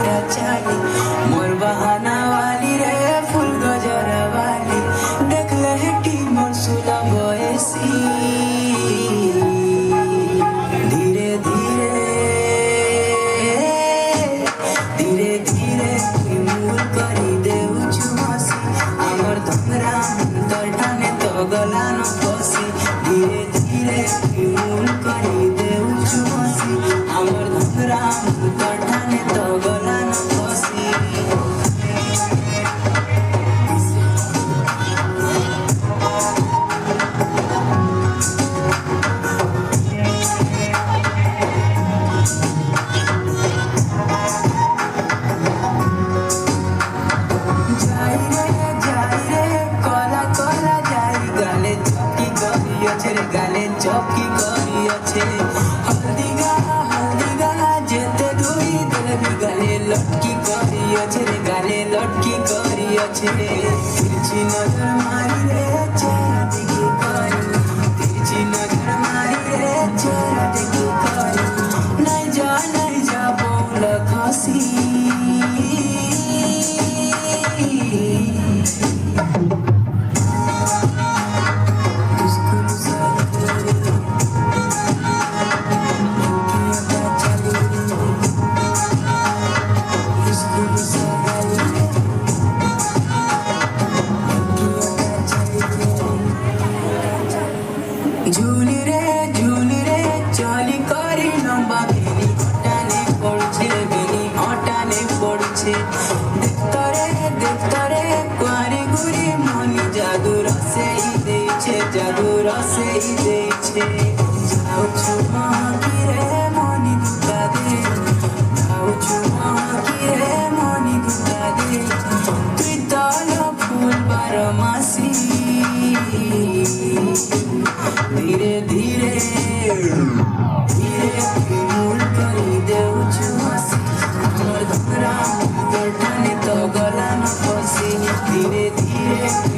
चाली मोर बहाना वाली रे फूल गजरा वाली देख ले मोर सुला बयसी धीरे धीरे धीरे धीरे मूल करी देउछु हसी आमर धमरा तटाने तो गला न फसी धीरे धीरे मूल करी देउछु हसी आमर धमरा तटाने तो गला न फसी गाले चौकी करी अच्छे हल्दी गा जेते दूरी देवी गाले लटकी करी अच्छे गाले लटकी करी अच्छे तिरछी नजर मारी रे चेहरा देखी करी तिरछी नजर मारी रे चेहरा देखी करी नहीं जा बोल खसी झूली रे चली करी लंबा बेनी हटाने पड़छे देखतरे कुआरी गुरी मनी जादू रसे ही देछे जाऊ छु महकी रे मनी दुका दे जाऊ छु महकी रे मनी दुका दे तुई तल फूल बारमासी धीरे धीरे मूल करी देउछु हसी हमर धमरा तटाने तो गला न फसी धीरे धीरे